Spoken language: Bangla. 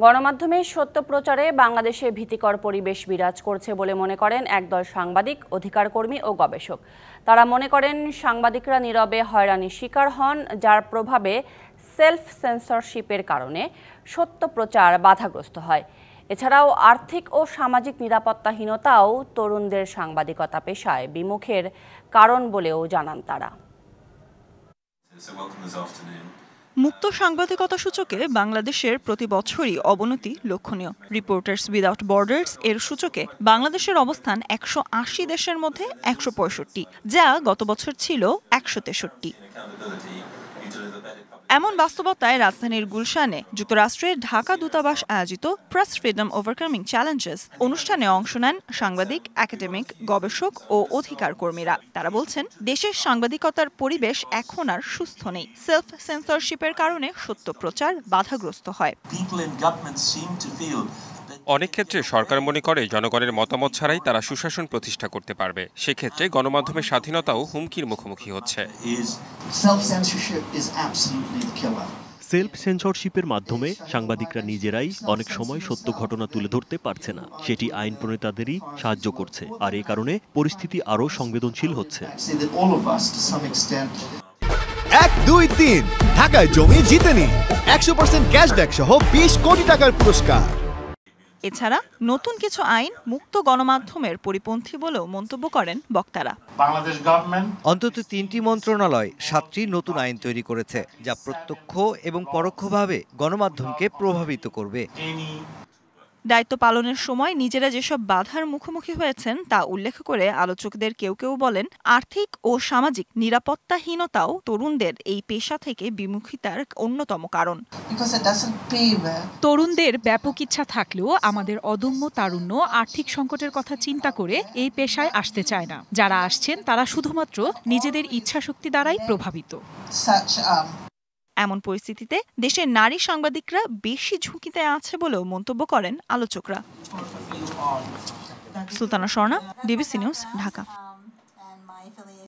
গণমাধ্যমে সত্য প্রচারে বাংলাদেশে ভীতিকর পরিবেশ বিরাজ করছে বলে মনে করেন একদল সাংবাদিক, অধিকারকর্মী ও গবেষক। তারা মনে করেন সাংবাদিকরা নীরবে হয়রানির শিকার হন, যার প্রভাবে সেলফ সেন্সরশিপের কারণে সত্য প্রচার বাধাগ্রস্ত হয়। এছাড়াও আর্থিক ও সামাজিক নিরাপত্তাহীনতাও তরুণদের সাংবাদিকতা পেশায় বিমুখের কারণ বলেও জানান তারা। মুক্ত সাংবাদিকতা সূচকে বাংলাদেশের প্রতি বছরই অবনতি লক্ষণীয়। রিপোর্টার্স উইদাউট বর্ডার্স এর সূচকে বাংলাদেশের অবস্থান 180 দেশের মধ্যে 165, যা গত বছর ছিল 163। এমন বাস্তবতায় রাজধানীর গুলশানে যুক্তরাষ্ট্রের ঢাকা দূতাবাস আয়োজিত প্রেস ফ্রিডম ওভারকামিং চ্যালেঞ্জেস অনুষ্ঠানে অংশ নেন সাংবাদিক, একাডেমিক, গবেষক ও অধিকার কর্মীরা। তারা বলছেন, দেশের সাংবাদিকতার পরিবেশ এখন আর সুস্থ নেই। সেলফ সেন্সরশিপের কারণে সত্য প্রচার বাধাগ্রস্ত হয়। অনেক ক্ষেত্রে সরকার মনে করে জনগণের মতামত ছাড়াই তারা সুশাসন প্রতিষ্ঠা করতে পারবে। সেক্ষেত্রে গণমাধ্যমের স্বাধীনতাও হুমকির মুখোমুখি হচ্ছে। সেলফ সেন্সরশিপের মাধ্যমে সাংবাদিকরা নিজেরাই অনেক সময় সত্য ঘটনা তুলে ধরতে পারছে না। সেটি আইন প্রণেতাদেরই সাহায্য করছে, আর এই কারণে পরিস্থিতি আরও সংবেদনশীল হচ্ছে। 1, 2, 3 ঢাকায় জমি জিতে নিন 100% ক্যাশব্যাক সহ 20 কোটি টাকার পুরস্কার। এছাড়া নতুন কিছু আইন মুক্ত গণমাধ্যমের পরিপন্থী বলেও মন্তব্য করেন বক্তারা। বাংলাদেশ গভর্নমেন্ট অন্তত 3টি মন্ত্রণালয় 7টি নতুন আইন তৈরি করেছে, যা প্রত্যক্ষ এবং পরোক্ষভাবে গণমাধ্যমকে প্রভাবিত করবে। দায়িত্ব পালনের সময় নিজেরা যেসব বাধার মুখোমুখি হয়েছেন তা উল্লেখ করে আলোচকদের কেউ কেউ বলেন, আর্থিক ও সামাজিক নিরাপত্তাহীনতাও তরুণদের এই পেশা থেকে বিমুখিতার অন্যতম কারণ। তরুণদের ব্যাপক ইচ্ছা থাকলেও আমাদের অদম্য তারুণ্য আর্থিক সংকটের কথা চিন্তা করে এই পেশায় আসতে চায় না। যারা আসছেন তারা শুধুমাত্র নিজেদের ইচ্ছাশক্তি দ্বারাই প্রভাবিত। এমন পরিস্থিতিতে দেশের নারী সাংবাদিকরা বেশি ঝুঁকিতে আছে বলেও মন্তব্য করেন আলোচকরা। Sultana Swarna, DBC news, Dhaka.